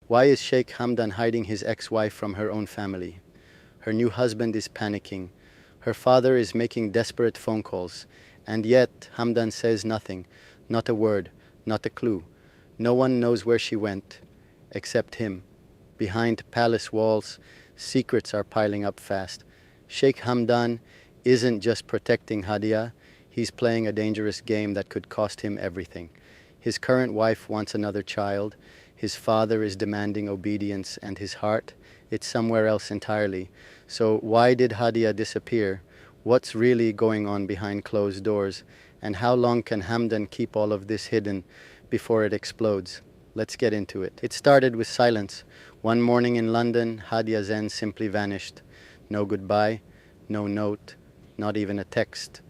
Why is Sheikh Hamdan hiding his ex-wife from her own family? Her new husband is panicking. Her father is making desperate phone calls. And yet Hamdan says nothing, not a word, not a clue. No one knows where she went, except him. Behind palace walls, secrets are piling up fast. Sheikh Hamdan isn't just protecting Hadia, he's playing a dangerous game that could cost him everything. His current wife wants another child, his father is demanding obedience, and his heart, it's somewhere else entirely. So why did Hadia disappear? What's really going on behind closed doors? And how long can Hamdan keep all of this hidden before it explodes? Let's get into it. It started with silence. One morning in London, Hadia Zen simply vanished. No goodbye, no note, not even a text.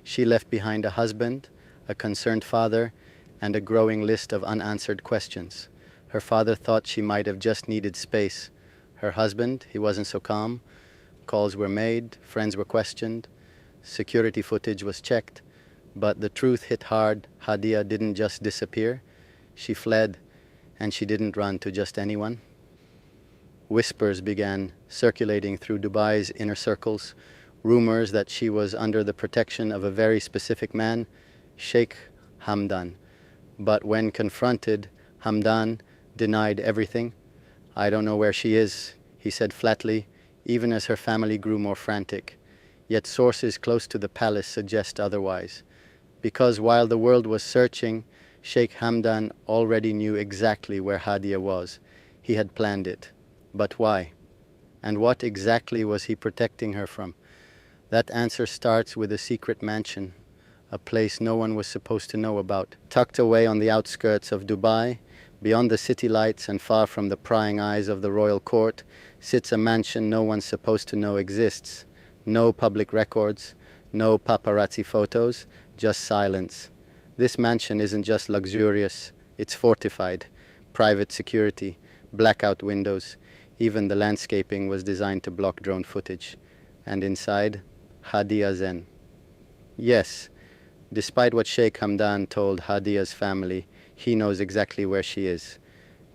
She left behind a husband, a concerned father, and a growing list of unanswered questions. Her father thought she might have just needed space. Her husband, he wasn't so calm. Calls were made, friends were questioned, security footage was checked, but the truth hit hard. Hadia didn't just disappear, she fled, and she didn't run to just anyone. Whispers began circulating through Dubai's inner circles, rumors that she was under the protection of a very specific man, Sheikh Hamdan. But when confronted, Hamdan denied everything. "I don't know where she is," he said flatly, even as her family grew more frantic. Yet sources close to the palace suggest otherwise. Because while the world was searching, Sheikh Hamdan already knew exactly where Hadia was. He had planned it. But why? And what exactly was he protecting her from? That answer starts with a secret mansion, a place no one was supposed to know about. Tucked away on the outskirts of Dubai, beyond the city lights and far from the prying eyes of the royal court, sits a mansion no one's supposed to know exists. No public records, no paparazzi photos, just silence. This mansion isn't just luxurious, it's fortified. Private security, blackout windows, even the landscaping was designed to block drone footage. And inside, Hadia Zen. Yes, despite what Sheikh Hamdan told Hadia's family, he knows exactly where she is,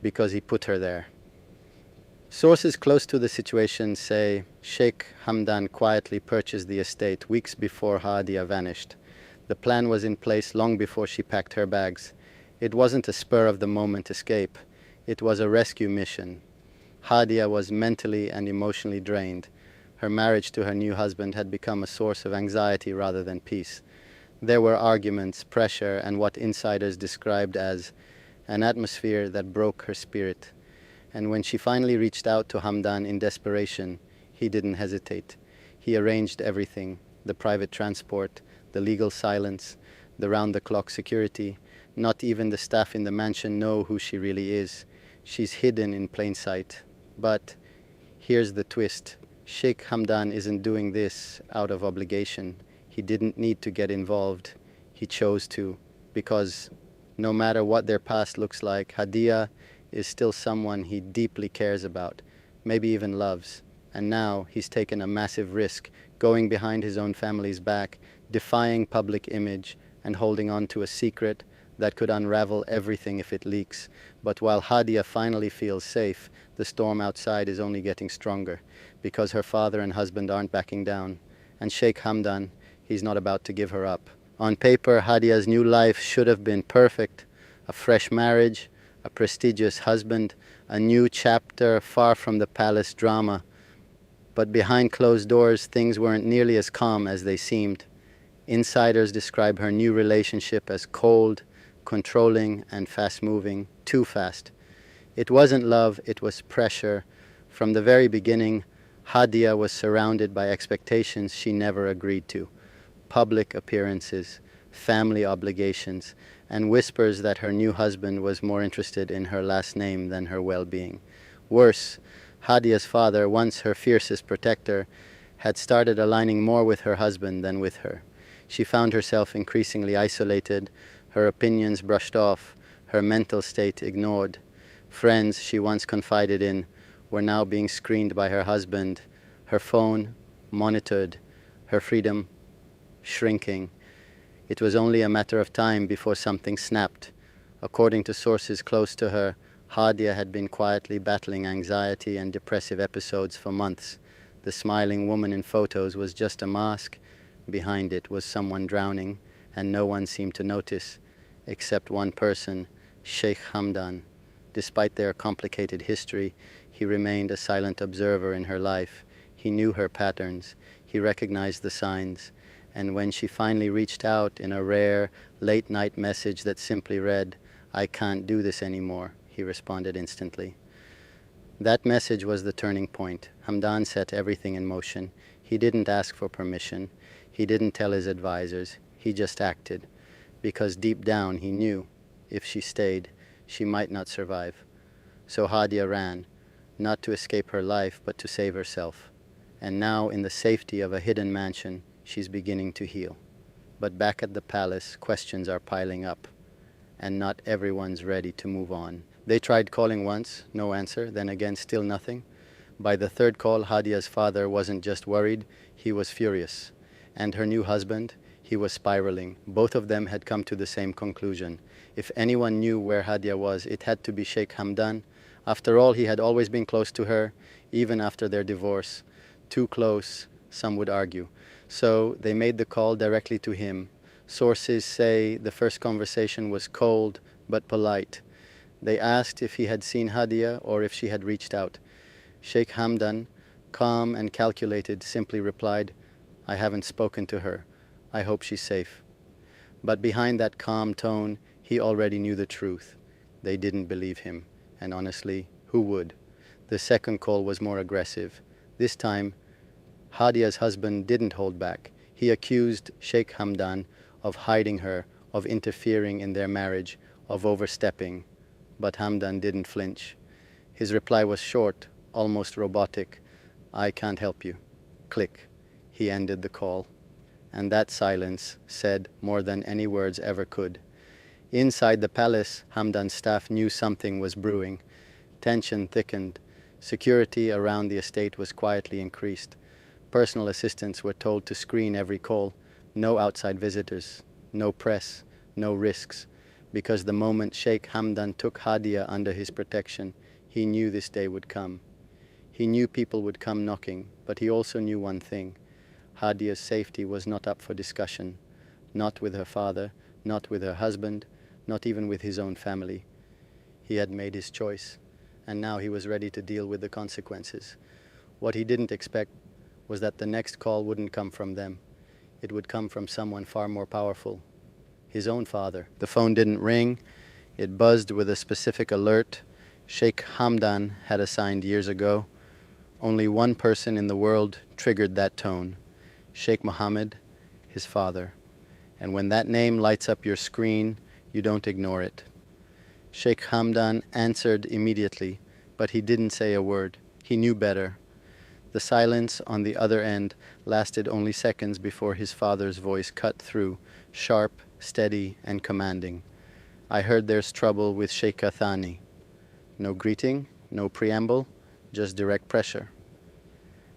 because he put her there. Sources close to the situation say Sheikh Hamdan quietly purchased the estate weeks before Hadia vanished. The plan was in place long before she packed her bags. It wasn't a spur-of-the-moment escape. It was a rescue mission. Hadia was mentally and emotionally drained. Her marriage to her new husband had become a source of anxiety rather than peace. There were arguments, pressure, and what insiders described as an atmosphere that broke her spirit. And when she finally reached out to Hamdan in desperation, he didn't hesitate. He arranged everything: the private transport, the legal silence, the round-the-clock security. Not even the staff in the mansion know who she really is. She's hidden in plain sight. But here's the twist. Sheikh Hamdan isn't doing this out of obligation. He didn't need to get involved. He chose to, because no matter what their past looks like, Hadia is still someone he deeply cares about, maybe even loves. And now he's taken a massive risk, going behind his own family's back, defying public image, and holding on to a secret that could unravel everything if it leaks. But while Hadia finally feels safe, the storm outside is only getting stronger, because her father and husband aren't backing down. And Sheikh Hamdan, he's not about to give her up. On paper, Hadia's new life should have been perfect. A fresh marriage, a prestigious husband, a new chapter far from the palace drama. But behind closed doors, things weren't nearly as calm as they seemed. Insiders describe her new relationship as cold, controlling, and fast-moving. Too fast. It wasn't love, it was pressure. From the very beginning, Hadia was surrounded by expectations she never agreed to. Public appearances, family obligations, and whispers that her new husband was more interested in her last name than her well-being. Worse, Hadia's father, once her fiercest protector, had started aligning more with her husband than with her. She found herself increasingly isolated, her opinions brushed off, her mental state ignored. Friends she once confided in were now being screened by her husband, her phone monitored, her freedom shrinking. It was only a matter of time before something snapped. According to sources close to her, Hadia had been quietly battling anxiety and depressive episodes for months. The smiling woman in photos was just a mask. Behind it was someone drowning, and no one seemed to notice, except one person, Sheikh Hamdan. Despite their complicated history, he remained a silent observer in her life. He knew her patterns, he recognized the signs, and when she finally reached out in a rare, late-night message that simply read, "I can't do this anymore," he responded instantly. That message was the turning point. Hamdan set everything in motion. He didn't ask for permission. He didn't tell his advisors. He just acted. Because deep down he knew, if she stayed, she might not survive. So Hadia ran, not to escape her life, but to save herself. And now, in the safety of a hidden mansion, she's beginning to heal. But back at the palace, questions are piling up, and not everyone's ready to move on. They tried calling once, no answer, then again still nothing. By the third call, Hadia's father wasn't just worried, he was furious. And her new husband, he was spiraling. Both of them had come to the same conclusion. If anyone knew where Hadia was, it had to be Sheikh Hamdan. After all, he had always been close to her, even after their divorce. Too close, some would argue. So they made the call directly to him. Sources say the first conversation was cold but polite. They asked if he had seen Hadia or if she had reached out. Sheikh Hamdan, calm and calculated, simply replied, "I haven't spoken to her. I hope she's safe." But behind that calm tone, he already knew the truth. They didn't believe him, and honestly, who would? The second call was more aggressive. This time, Hadia's husband didn't hold back. He accused Sheikh Hamdan of hiding her, of interfering in their marriage, of overstepping. But Hamdan didn't flinch. His reply was short, almost robotic. "I can't help you." Click. He ended the call. And that silence said more than any words ever could. Inside the palace, Hamdan's staff knew something was brewing. Tension thickened. Security around the estate was quietly increased. Personal assistants were told to screen every call. No outside visitors, no press, no risks. Because the moment Sheikh Hamdan took Hadia under his protection, he knew this day would come. He knew people would come knocking, but he also knew one thing. Hadia's safety was not up for discussion. Not with her father, not with her husband, not even with his own family. He had made his choice, and now he was ready to deal with the consequences. What he didn't expect was that the next call wouldn't come from them. It would come from someone far more powerful. His own father. The phone didn't ring. It buzzed with a specific alert Sheikh Hamdan had assigned years ago. Only one person in the world triggered that tone. Sheikh Mohammed, his father. And when that name lights up your screen, you don't ignore it. Sheikh Hamdan answered immediately, but he didn't say a word. He knew better. The silence on the other end lasted only seconds before his father's voice cut through, sharp, steady, and commanding. "I heard there's trouble with Sheikh Thani." No greeting, no preamble, just direct pressure.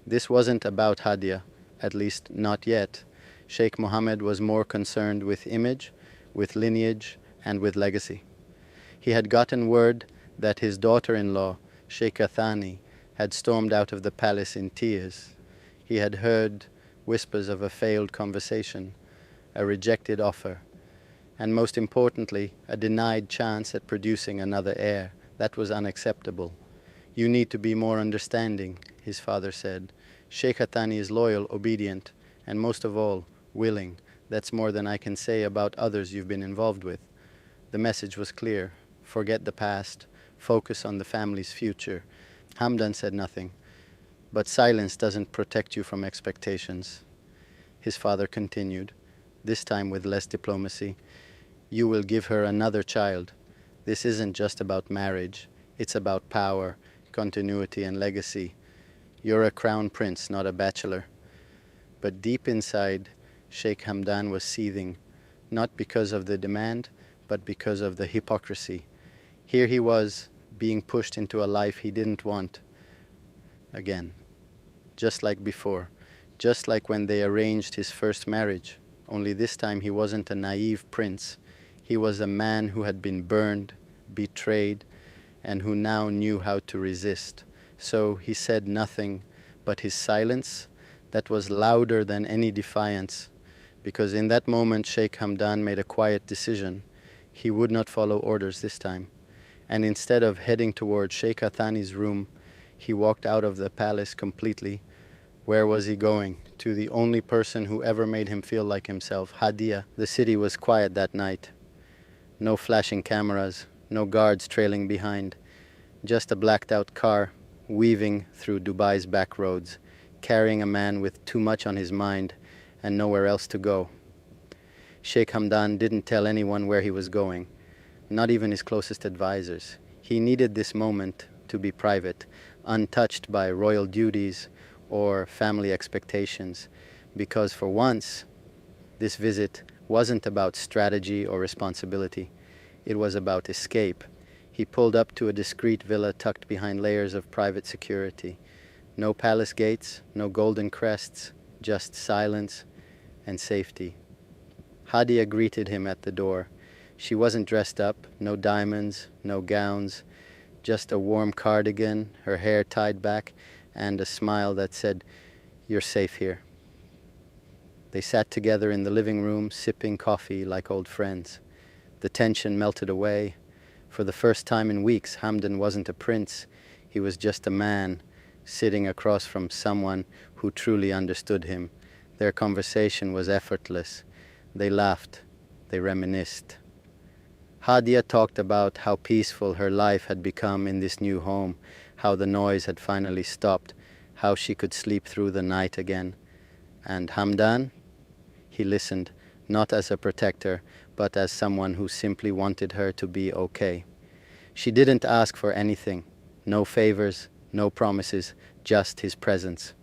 This wasn't about Hadia, at least not yet. Sheikh Mohammed was more concerned with image, with lineage, and with legacy. He had gotten word that his daughter-in-law, Sheikh Thani, had stormed out of the palace in tears. He had heard whispers of a failed conversation, a rejected offer, and most importantly, a denied chance at producing another heir. That was unacceptable. "You need to be more understanding," his father said. "Sheikh Thani is loyal, obedient, and most of all, willing. That's more than I can say about others you've been involved with." The message was clear. Forget the past. Focus on the family's future. Hamdan said nothing. But silence doesn't protect you from expectations. His father continued, this time with less diplomacy. "You will give her another child. This isn't just about marriage. It's about power, continuity, and legacy. You're a crown prince, not a bachelor." But deep inside, Sheikh Hamdan was seething, not because of the demand, but because of the hypocrisy. Here he was, being pushed into a life he didn't want. Again, just like before, just like when they arranged his first marriage, only this time he wasn't a naive prince. He was a man who had been burned, betrayed, and who now knew how to resist. So he said nothing, but his silence, that was louder than any defiance, because in that moment Sheikh Hamdan made a quiet decision. He would not follow orders this time, and instead of heading toward Sheikh Athani's room, he walked out of the palace completely. Where was he going? To the only person who ever made him feel like himself, Hadia. The city was quiet that night. No flashing cameras, no guards trailing behind, just a blacked out car weaving through Dubai's back roads, carrying a man with too much on his mind and nowhere else to go. Sheikh Hamdan didn't tell anyone where he was going, not even his closest advisors. He needed this moment to be private, untouched by royal duties or family expectations, because for once, this visit wasn't about strategy or responsibility. It was about escape. He pulled up to a discreet villa tucked behind layers of private security. No palace gates, no golden crests, just silence and safety. Hadia greeted him at the door. She wasn't dressed up, no diamonds, no gowns, just a warm cardigan, her hair tied back, and a smile that said, "You're safe here." They sat together in the living room, sipping coffee like old friends. The tension melted away. For the first time in weeks, Hamdan wasn't a prince. He was just a man, sitting across from someone who truly understood him. Their conversation was effortless. They laughed. They reminisced. Hadia talked about how peaceful her life had become in this new home, how the noise had finally stopped, how she could sleep through the night again. And Hamdan? He listened, not as a protector, but as someone who simply wanted her to be okay. She didn't ask for anything, no favors, no promises, just his presence.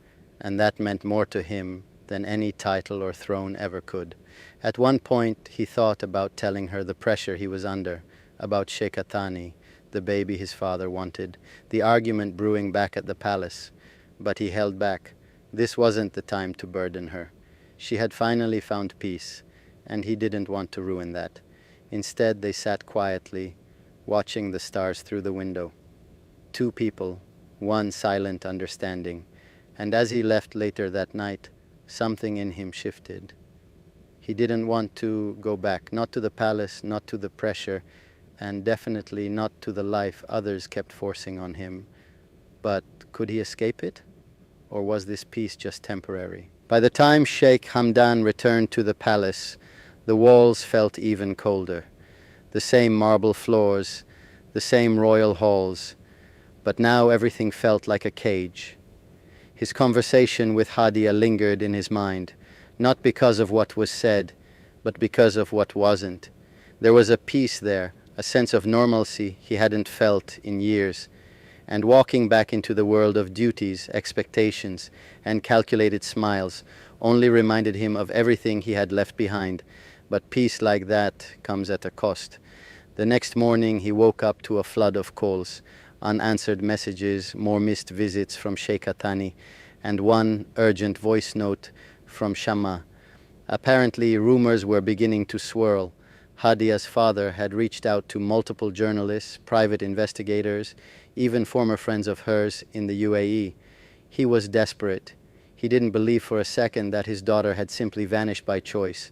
And that meant more to him than any title or throne ever could. At one point, he thought about telling her the pressure he was under, about Sheikh Athani, the baby his father wanted, the argument brewing back at the palace. But he held back. This wasn't the time to burden her. She had finally found peace, and he didn't want to ruin that. Instead, they sat quietly, watching the stars through the window. Two people, one silent understanding. And as he left later that night, something in him shifted. He didn't want to go back, not to the palace, not to the pressure, and definitely not to the life others kept forcing on him. But could he escape it? Or was this peace just temporary? By the time Sheikh Hamdan returned to the palace, the walls felt even colder. The same marble floors, the same royal halls, but now everything felt like a cage. His conversation with Hadia lingered in his mind, not because of what was said, but because of what wasn't. There was a peace there, a sense of normalcy he hadn't felt in years. And walking back into the world of duties, expectations, and calculated smiles only reminded him of everything he had left behind. But peace like that comes at a cost. The next morning he woke up to a flood of calls, unanswered messages, more missed visits from Sheikh Athani, and one urgent voice note from Shama. Apparently rumors were beginning to swirl. Hadia's father had reached out to multiple journalists, private investigators, even former friends of hers in the UAE. He was desperate. He didn't believe for a second that his daughter had simply vanished by choice.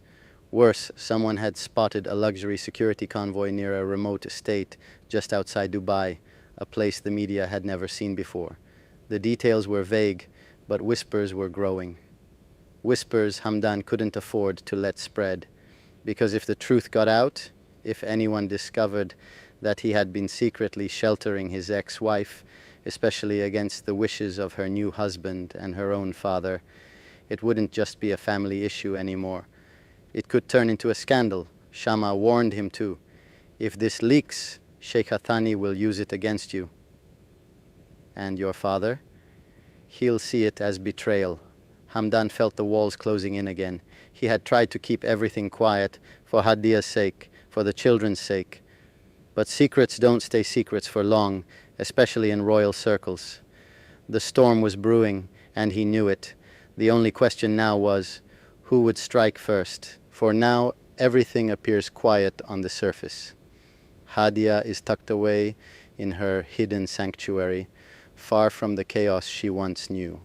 Worse, someone had spotted a luxury security convoy near a remote estate just outside Dubai, a place the media had never seen before. The details were vague, but whispers were growing. Whispers Hamdan couldn't afford to let spread, because if the truth got out, if anyone discovered that he had been secretly sheltering his ex-wife, especially against the wishes of her new husband and her own father, it wouldn't just be a family issue anymore. It could turn into a scandal. Shama warned him too. If this leaks, Sheikh Athani will use it against you. And your father? He'll see it as betrayal. Hamdan felt the walls closing in again. He had tried to keep everything quiet, for Hadia's sake, for the children's sake. But secrets don't stay secrets for long, especially in royal circles. The storm was brewing, and he knew it. The only question now was, who would strike first? For now, everything appears quiet on the surface. Hadia is tucked away in her hidden sanctuary, far from the chaos she once knew.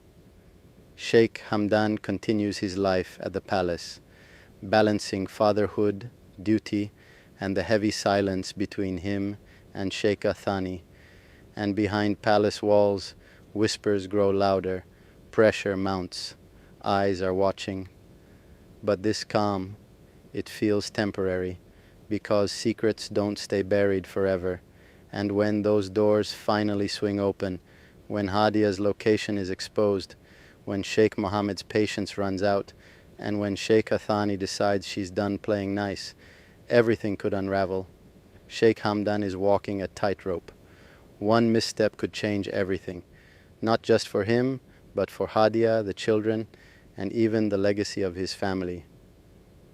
Sheikh Hamdan continues his life at the palace, balancing fatherhood, duty, and the heavy silence between him and Sheikha Thani. And behind palace walls, whispers grow louder, pressure mounts, eyes are watching. But this calm, it feels temporary, because secrets don't stay buried forever. And when those doors finally swing open, when Hadia's location is exposed, when Sheikh Mohammed's patience runs out, and when Sheikha Thani decides she's done playing nice, everything could unravel. Sheikh Hamdan is walking a tightrope. One misstep could change everything, not just for him, but for Hadia, the children, and even the legacy of his family.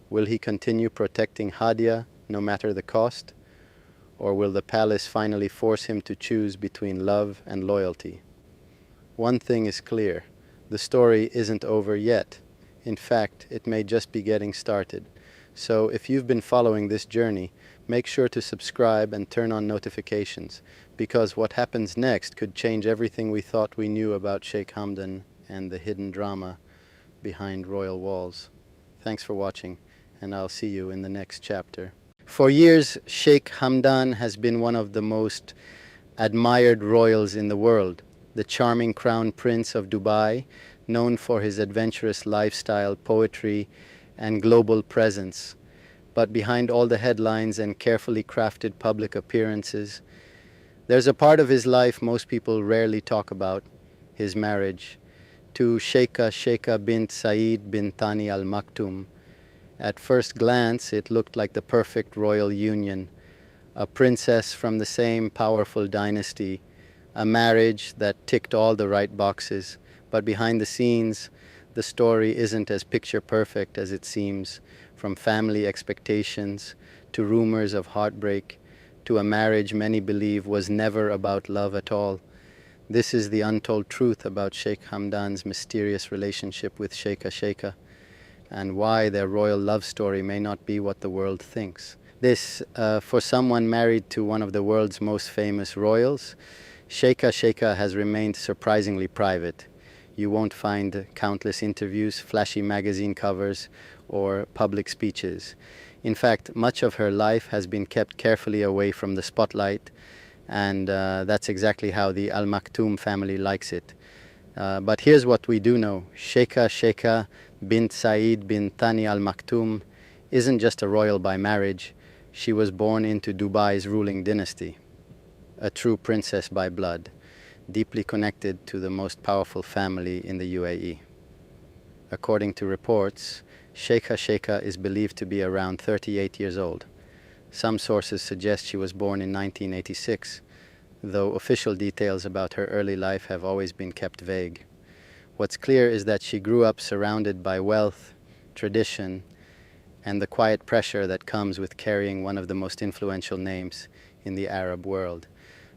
Will he continue protecting Hadia no matter the cost? Or will the palace finally force him to choose between love and loyalty? One thing is clear, the story isn't over yet. In fact, it may just be getting started. So if you've been following this journey, make sure to subscribe and turn on notifications, because what happens next could change everything we thought we knew about Sheikh Hamdan and the hidden drama behind royal walls. Thanks for watching, and I'll see you in the next chapter. For years, Sheikh Hamdan has been one of the most admired royals in the world, the charming crown prince of Dubai, known for his adventurous lifestyle, poetry, and global presence. But behind all the headlines and carefully crafted public appearances, there's a part of his life most people rarely talk about, his marriage to Sheikha bint Saeed bin Thani Al Maktoum. At first glance, it looked like the perfect royal union, a princess from the same powerful dynasty, a marriage that ticked all the right boxes. But behind the scenes, the story isn't as picture perfect as it seems, from family expectations to rumors of heartbreak to a marriage many believe was never about love at all. This is the untold truth about Sheikh Hamdan's mysterious relationship with Sheikha, and why their royal love story may not be what the world thinks. This, for someone married to one of the world's most famous royals, Sheikha has remained surprisingly private. You won't find countless interviews, flashy magazine covers, or public speeches. In fact, much of her life has been kept carefully away from the spotlight, and that's exactly how the Al Maktoum family likes it. But here's what we do know. Sheikha bint Saeed bin Thani Al Maktoum isn't just a royal by marriage. She was born into Dubai's ruling dynasty, a true princess by blood, deeply connected to the most powerful family in the UAE. According to reports, Sheikha is believed to be around 38 years old. Some sources suggest she was born in 1986, though official details about her early life have always been kept vague. What's clear is that she grew up surrounded by wealth, tradition, and the quiet pressure that comes with carrying one of the most influential names in the Arab world.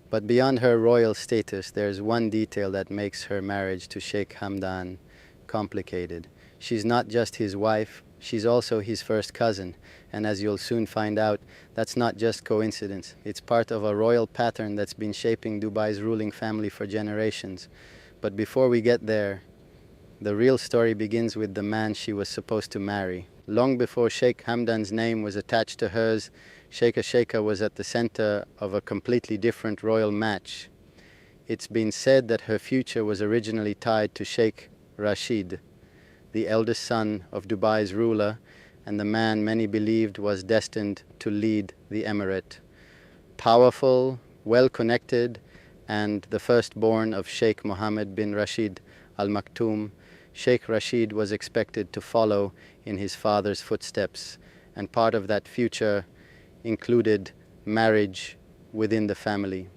But beyond her royal status, there's one detail that makes her marriage to Sheikh Hamdan complicated. She's not just his wife, she's also his first cousin. And as you'll soon find out, that's not just coincidence. It's part of a royal pattern that's been shaping Dubai's ruling family for generations. But before we get there, the real story begins with the man she was supposed to marry. Long before Sheikh Hamdan's name was attached to hers, Sheikha was at the center of a completely different royal match. It's been said that her future was originally tied to Sheikh Rashid, the eldest son of Dubai's ruler, and the man many believed was destined to lead the emirate. Powerful, well-connected, and the firstborn of Sheikh Mohammed bin Rashid Al Maktoum, Sheikh Rashid was expected to follow in his father's footsteps, and part of that future included marriage within the family.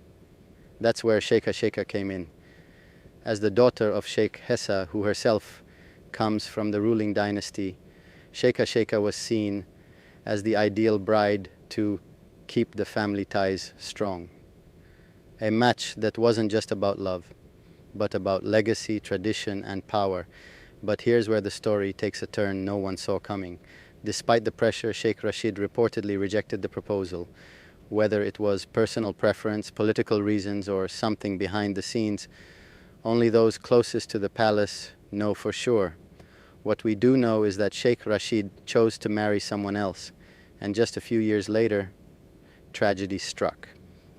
That's where Sheikha came in. As the daughter of Sheikh Hessa, who herself comes from the ruling dynasty, Sheikha was seen as the ideal bride to keep the family ties strong. A match that wasn't just about love, but about legacy, tradition, and power. But here's where the story takes a turn no one saw coming. Despite the pressure, Sheikh Rashid reportedly rejected the proposal. Whether it was personal preference, political reasons, or something behind the scenes, only those closest to the palace know for sure. What we do know is that Sheikh Rashid chose to marry someone else, and just a few years later, tragedy struck.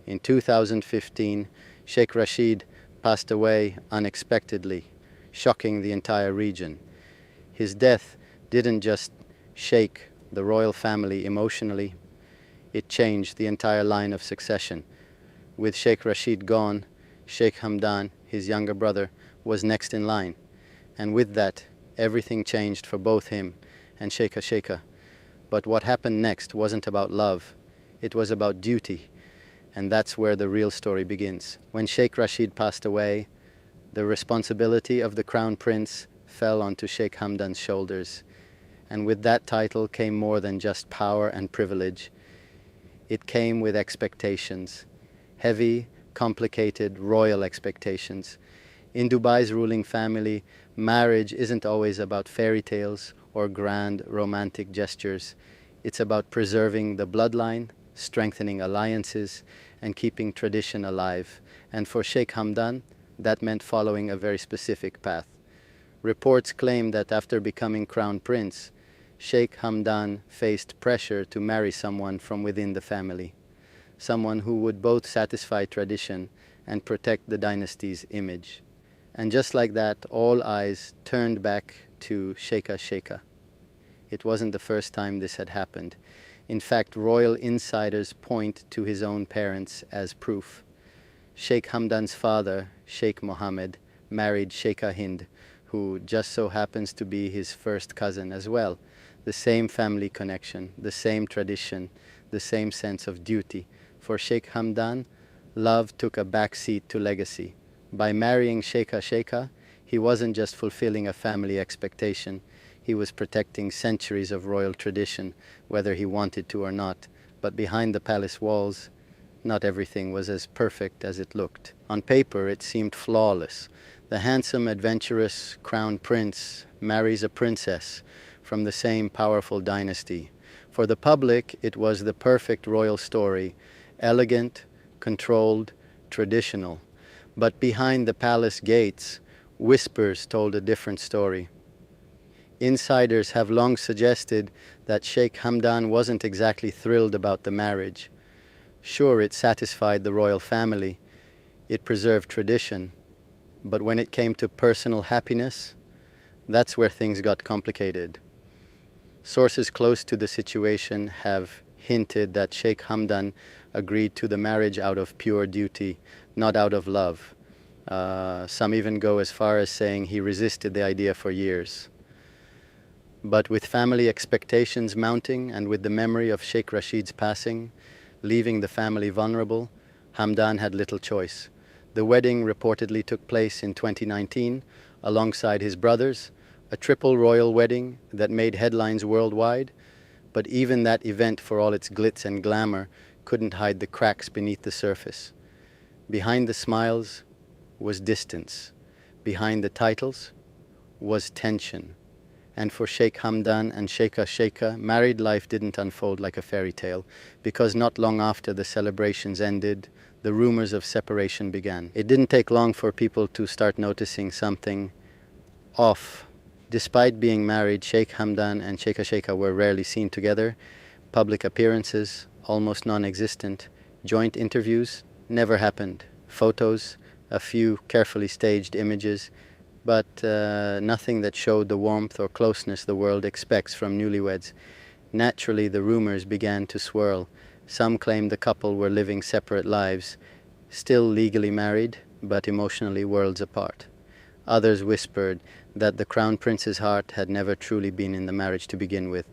In 2015, Sheikh Rashid passed away unexpectedly, shocking the entire region. His death didn't just shake the royal family emotionally, it changed the entire line of succession. With Sheikh Rashid gone, Sheikh Hamdan, his younger brother, was next in line. And with that, everything changed for both him and Sheikha. But what happened next wasn't about love, it was about duty. And that's where the real story begins. When Sheikh Rashid passed away, the responsibility of the crown prince fell onto Sheikh Hamdan's shoulders. And with that title came more than just power and privilege. It came with expectations, heavy, complicated, royal expectations. In Dubai's ruling family, marriage isn't always about fairy tales or grand romantic gestures. It's about preserving the bloodline, strengthening alliances, and keeping tradition alive. And for Sheikh Hamdan, that meant following a very specific path. Reports claim that after becoming crown prince, Sheikh Hamdan faced pressure to marry someone from within the family, someone who would both satisfy tradition and protect the dynasty's image. And just like that, all eyes turned back to Sheikha. It wasn't the first time this had happened. In fact, royal insiders point to his own parents as proof. Sheikh Hamdan's father, Sheikh Mohammed, married Sheikha Hind, who just so happens to be his first cousin as well. The same family connection, the same tradition, the same sense of duty. For Sheikh Hamdan, love took a back seat to legacy. By marrying Sheikha, he wasn't just fulfilling a family expectation, he was protecting centuries of royal tradition, whether he wanted to or not. But behind the palace walls, not everything was as perfect as it looked. On paper, it seemed flawless. The handsome, adventurous crown prince marries a princess from the same powerful dynasty. For the public, it was the perfect royal story, elegant, controlled, traditional. But behind the palace gates, whispers told a different story. Insiders have long suggested that Sheikh Hamdan wasn't exactly thrilled about the marriage. Sure, it satisfied the royal family, it preserved tradition, but when it came to personal happiness, that's where things got complicated. Sources close to the situation have hinted that Sheikh Hamdan agreed to the marriage out of pure duty, not out of love. Some even go as far as saying he resisted the idea for years. But with family expectations mounting and with the memory of Sheikh Rashid's passing, leaving the family vulnerable, Hamdan had little choice. The wedding reportedly took place in 2019 alongside his brothers, a triple royal wedding that made headlines worldwide, but even that event, for all its glitz and glamour, couldn't hide the cracks beneath the surface. Behind the smiles was distance. Behind the titles was tension. And for Sheikh Hamdan and Sheikha, married life didn't unfold like a fairy tale, because not long after the celebrations ended, the rumors of separation began. It didn't take long for people to start noticing something off. Despite being married, Sheikh Hamdan and Sheikha were rarely seen together. Public appearances, almost non-existent. Joint interviews, never happened. Photos, a few carefully staged images, but nothing that showed the warmth or closeness the world expects from newlyweds. Naturally, the rumors began to swirl. Some claimed the couple were living separate lives, still legally married, but emotionally worlds apart. Others whispered that the crown prince's heart had never truly been in the marriage to begin with.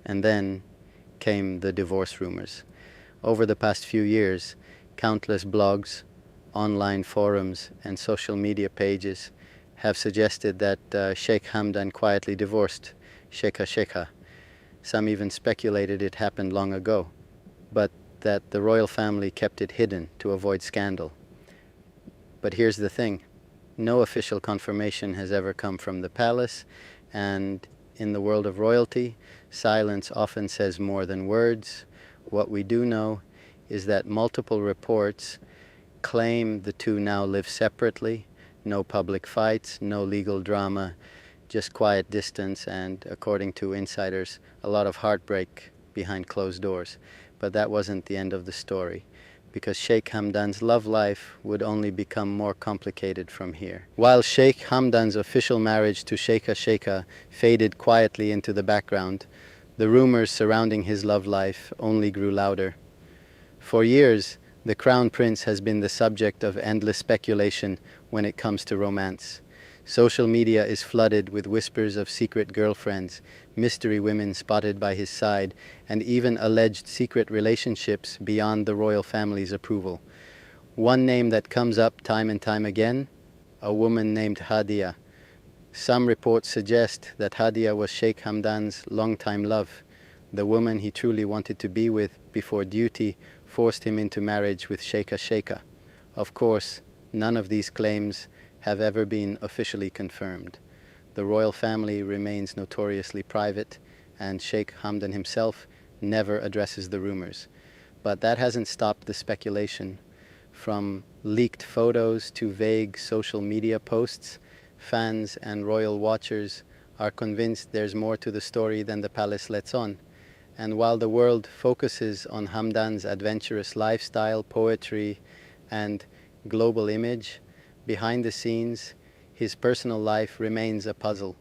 And then came the divorce rumors. Over the past few years, countless blogs, online forums, and social media pages have suggested that Sheikh Hamdan quietly divorced Sheikha. Some even speculated it happened long ago, but that the royal family kept it hidden to avoid scandal. But here's the thing. No official confirmation has ever come from the palace, and in the world of royalty, silence often says more than words. What we do know is that multiple reports claim the two now live separately, no public fights, no legal drama, just quiet distance, and according to insiders, a lot of heartbreak behind closed doors. But that wasn't the end of the story, because Sheikh Hamdan's love life would only become more complicated from here. While Sheikh Hamdan's official marriage to Sheikha Sheikha faded quietly into the background, the rumors surrounding his love life only grew louder. For years, the Crown Prince has been the subject of endless speculation when it comes to romance. Social media is flooded with whispers of secret girlfriends, mystery women spotted by his side, and even alleged secret relationships beyond the royal family's approval. One name that comes up time and time again, a woman named Hadia. Some reports suggest that Hadia was Sheikh Hamdan's longtime love, the woman he truly wanted to be with before duty forced him into marriage with Sheikha Sheikha. Of course, none of these claims have ever been officially confirmed. The royal family remains notoriously private, and Sheikh Hamdan himself never addresses the rumors. But that hasn't stopped the speculation. From leaked photos to vague social media posts, fans and royal watchers are convinced there's more to the story than the palace lets on. And while the world focuses on Hamdan's adventurous lifestyle, poetry, and global image, behind the scenes, his personal life remains a puzzle,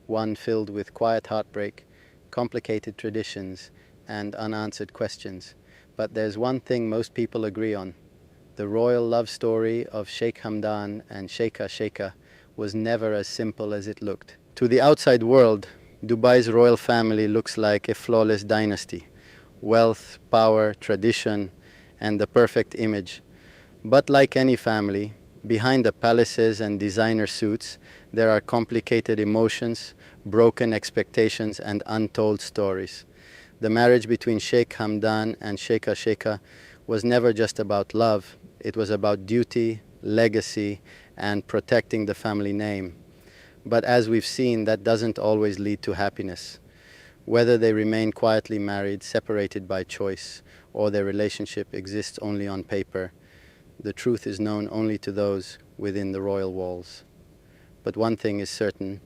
one filled with quiet heartbreak, complicated traditions, and unanswered questions. But there's one thing most people agree on. The royal love story of Sheikh Hamdan and Sheikha Sheikha was never as simple as it looked. To the outside world, Dubai's royal family looks like a flawless dynasty. Wealth, power, tradition, and the perfect image. But like any family, behind the palaces and designer suits, there are complicated emotions, broken expectations, and untold stories. The marriage between Sheikh Hamdan and Sheikha Sheikha was never just about love. It was about duty, legacy, and protecting the family name. But as we've seen, that doesn't always lead to happiness. Whether they remain quietly married, separated by choice, or their relationship exists only on paper, the truth is known only to those within the royal walls. But one thing is certain.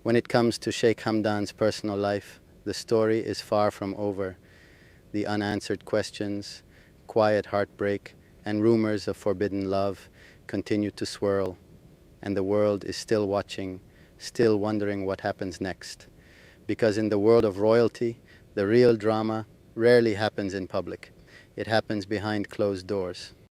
When it comes to Sheikh Hamdan's personal life, the story is far from over. The unanswered questions, quiet heartbreak, and rumors of forbidden love continue to swirl, and the world is still watching, still wondering what happens next. Because in the world of royalty, the real drama rarely happens in public. It happens behind closed doors.